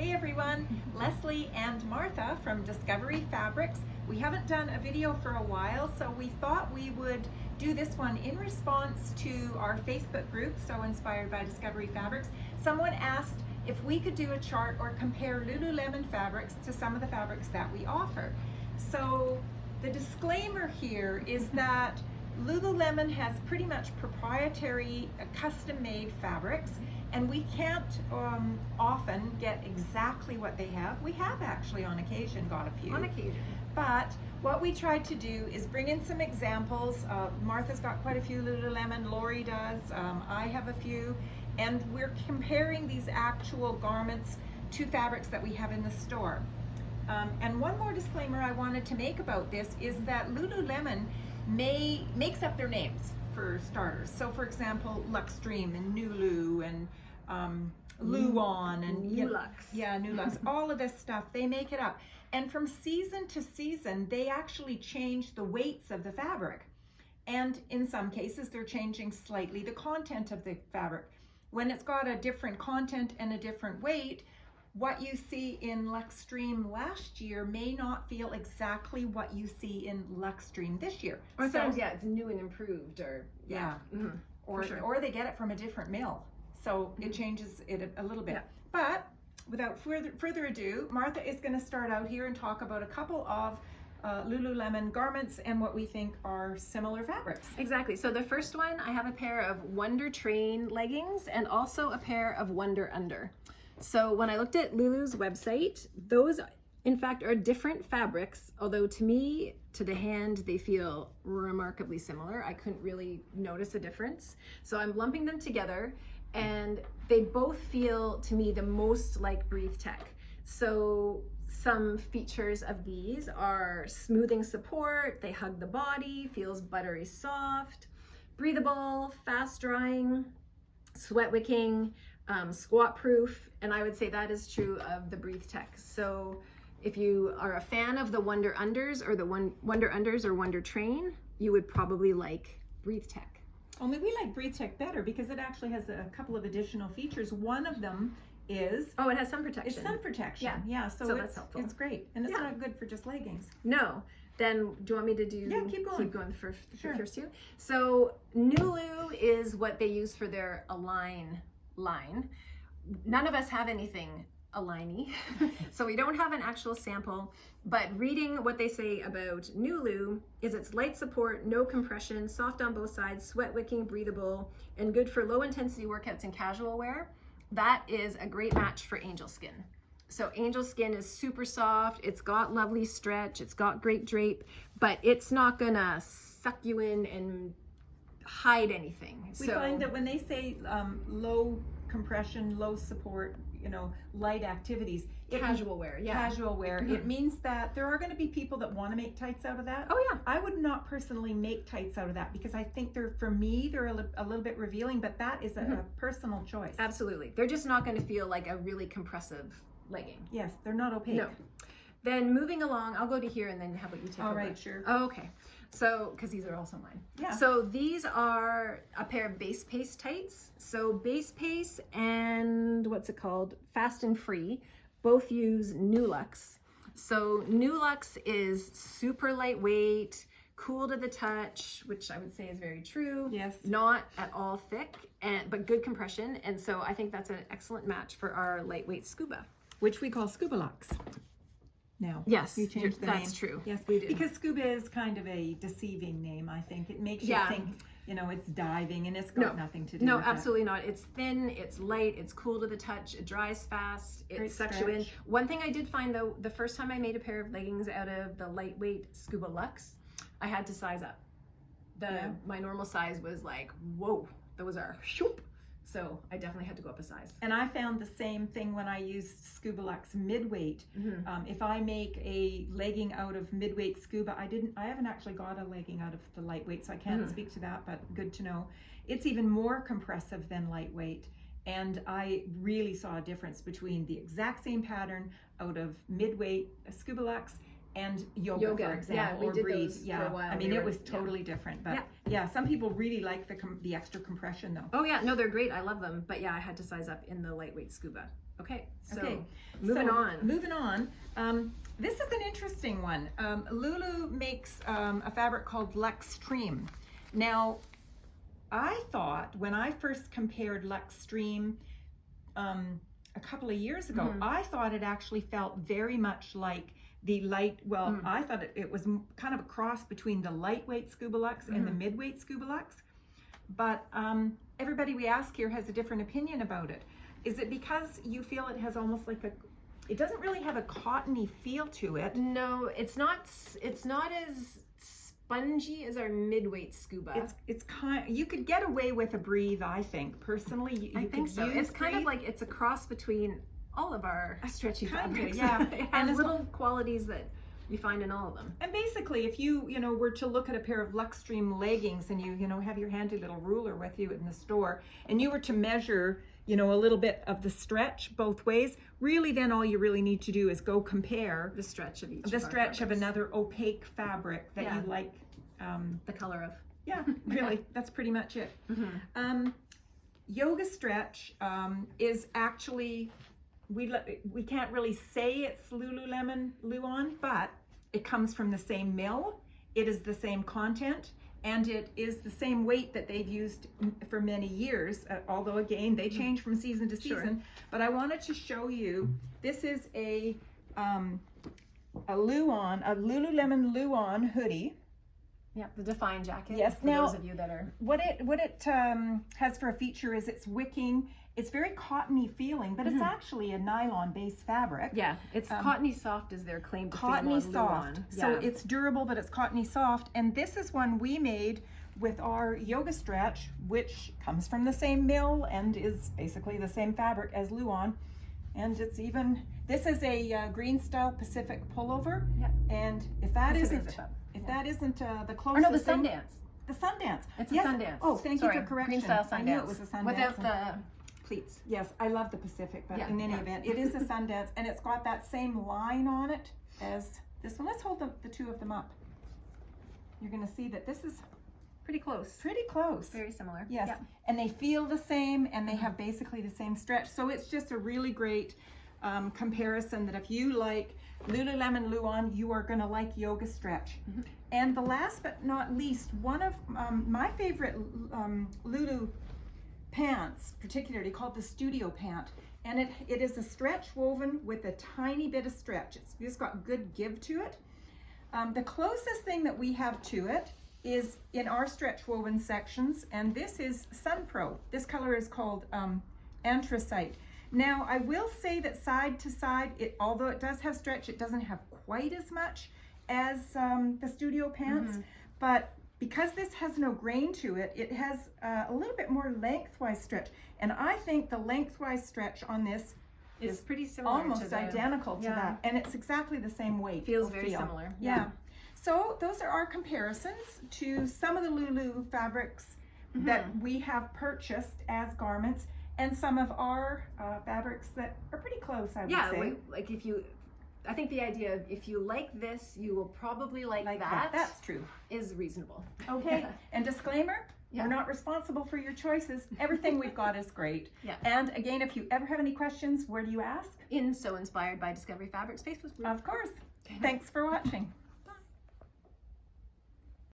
Hey everyone, Leslie and Martha from Discovery Fabrics. We haven't done a video for a while, so we thought we would do this one in response to our Facebook group, So Inspired by Discovery Fabrics. Someone asked if we could do a chart or compare Lululemon fabrics to some of the fabrics that we offer. So the disclaimer here is that Lululemon has pretty much proprietary custom-made fabrics, and we can't often get exactly what they have. We have actually on occasion got a few. On occasion. But what we tried to do is bring in some examples. Martha's got quite a few Lululemon, Lori does, I have a few, and we're comparing these actual garments to fabrics that we have in the store. And one more disclaimer I wanted to make about this is that Lululemon makes up their names for starters. So for example, Luxtreme and Nulu and Luon and Lulu X. Yeah, Lulu X. All of this stuff, they make it up. And from season to season, they actually change the weights of the fabric. And in some cases, they're changing slightly the content of the fabric. When it's got a different content and a different weight, what you see in Luxtreme last year may not feel exactly what you see in Luxtreme this year. Or sometimes, yeah, it's new and improved, or yeah, or they get it from a different mill, so it changes it a little bit. Yeah. But without further ado, Martha is going to start out here and talk about a couple of Lululemon garments and what we think are similar fabrics. Exactly. So the first one, I have a pair of Wonder Train leggings and also a pair of Wonder Under. So when I looked at Lulu's website, those in fact are different fabrics, although to me, to the hand, they feel remarkably similar. I couldn't really notice a difference. So I'm lumping them together, and they both feel to me the most like Breathe Tech. So some features of these are smoothing support, they hug the body, feels buttery soft, breathable, fast drying, sweat wicking, squat proof, and I would say that is true of the Breathe Tech. So if you are a fan of the Wonder Unders or the Wonder Unders or Wonder Train, you would probably like Breathe Tech. Only we like Breathe Tech better because it actually has a couple of additional feetures. One of them is it has sun protection. It's sun protection. Yeah, so that's helpful. It's great, and it's not good for just leggings. No. Then do you want me to do? Yeah, keep going. Keep going for first two. So Nulu is what they use for their Align line. None of us have anything Aligny, so we don't have an actual sample, but reading what they say about Nulu is it's light support, no compression, soft on both sides, sweat wicking, breathable, and good for low intensity workouts and casual wear. That is a great match for Angel Skin. So Angel Skin is super soft, it's got lovely stretch, it's got great drape, but it's not gonna suck you in and hide anything. We find that when they say low compression, low support, light activities, casual wear, casual wear, it means that there are going to be people that want to make tights out of that. Oh yeah. I would not personally make tights out of that because I think for me they're a little bit revealing, but that is a personal choice. Absolutely. They're just not going to feel like a really compressive legging. Yes, they're not opaque. No. Then moving along, I'll go to here and then how about you take over? All right, sure. Oh, okay. So, because these are also mine. Yeah. So these are a pair of base pace tights. So base pace and what's it called? Fast and Free, both use Nulux. So Nulux is super lightweight, cool to the touch, which I would say is very true. Yes. Not at all thick, but good compression. And so I think that's an excellent match for our lightweight scuba. Which we call Scuba Lux. Now, yes, you changed the name. That's true. Yes, we do. Because scuba is kind of a deceiving name, I think. It makes you think, it's diving, and it's got nothing to do with No, absolutely not. It's thin, it's light, it's cool to the touch, it dries fast, it sucks you in. One thing I did find though, the first time I made a pair of leggings out of the lightweight Scuba Lux, I had to size up. My normal size was like, whoa, those are shoop. So I definitely had to go up a size. And I found the same thing when I used Scuba Lux midweight. If I make a legging out of midweight scuba, I haven't actually got a legging out of the lightweight, so I can't speak to that, but good to know. It's even more compressive than lightweight. And I really saw a difference between the exact same pattern out of midweight Scuba Lux and yoga, for example, or Breathe. For a while. I mean, it was totally different, but some people really like the extra compression though. Oh yeah, no, they're great. I love them, but yeah, I had to size up in the lightweight scuba. Okay, so Okay, moving on. Moving on. This is an interesting one. Lulu makes a fabric called Luxtreme. Now, I thought when I first compared Luxtreme a couple of years ago, I thought it actually felt very much like the light, well, I thought it was kind of a cross between the lightweight Scuba Luxe and the midweight Scuba Luxe. But everybody we ask here has a different opinion about it. Is it because you feel it has almost like it doesn't really have a cottony feel to it? No, it's not as spongy as our midweight Scuba. It's kind, you could get away with a breathe, I think. Personally, I think so. It's kind of like, it's a cross between all of our stretchy fabrics. Yeah. It has little qualities that you find in all of them. And basically, if you were to look at a pair of Luxtreme leggings and you have your handy little ruler with you in the store, and you were to measure a little bit of the stretch both ways, really then all you really need to do is go compare the stretch of each of another opaque fabric that you like the color of. Yeah, really, that's pretty much it. Yoga Stretch is actually, we can't really say it's Lululemon Luon, but it comes from the same mill, it is the same content, and it is the same weight that they've used for many years, although again, they change from season to season. But I wanted to show you, this is a Lululemon Luon hoodie. Yeah, the Define jacket. Yes, for now, those of you that are... What it has for a feature is it's wicking. It's very cottony feeling, but it's actually a nylon-based fabric. Yeah, it's cottony soft is their claim to fame on Cottony soft. Luon. So it's durable, but it's cottony soft. And this is one we made with our Yoga Stretch, which comes from the same mill and is basically the same fabric as Luon. And it's even, this is a green style Pacific pullover. Yeah. And if that isn't the closest or no, the Sundance. The Sundance. It's a yes. Sundance. Oh, thank you for correction. Green style Sundance. I knew it was a Sundance. Without the pleats. Yes, I love the Pacific, but in any event, it is a Sundance, and it's got that same line on it as this one. Let's hold the two of them up. You're going to see that this is pretty close. Pretty close. Very similar. Yes, and they feel the same, and they have basically the same stretch. So it's just a really great comparison that if you like Lululemon Luon, you are going to like Yoga Stretch. And the last but not least, one of my favorite Lulu pants, particularly called the Studio Pant, and it is a stretch woven with a tiny bit of stretch. It's just got good give to it. The closest thing that we have to it is in our stretch woven sections, and this is Sun Pro. This color is called Anthracite. Now, I will say that side to side, although it does have stretch, it doesn't have quite as much as the Studio Pants, but because this has no grain to it, it has a little bit more lengthwise stretch. And I think the lengthwise stretch on this is pretty similar, almost identical to that. And it's exactly the same weight. Feels very similar. Yeah. So those are our comparisons to some of the Lulu fabrics that we have purchased as garments, and some of our fabrics that are pretty close, I would say. Like I think the idea of if you like this, you will probably like that. That's true. Is reasonable. Okay, and disclaimer, we're not responsible for your choices. Everything we've got is great. Yeah. And again, if you ever have any questions, where do you ask? In So Inspired by Discovery Fabrics Facebook group. Of course. Thanks for watching.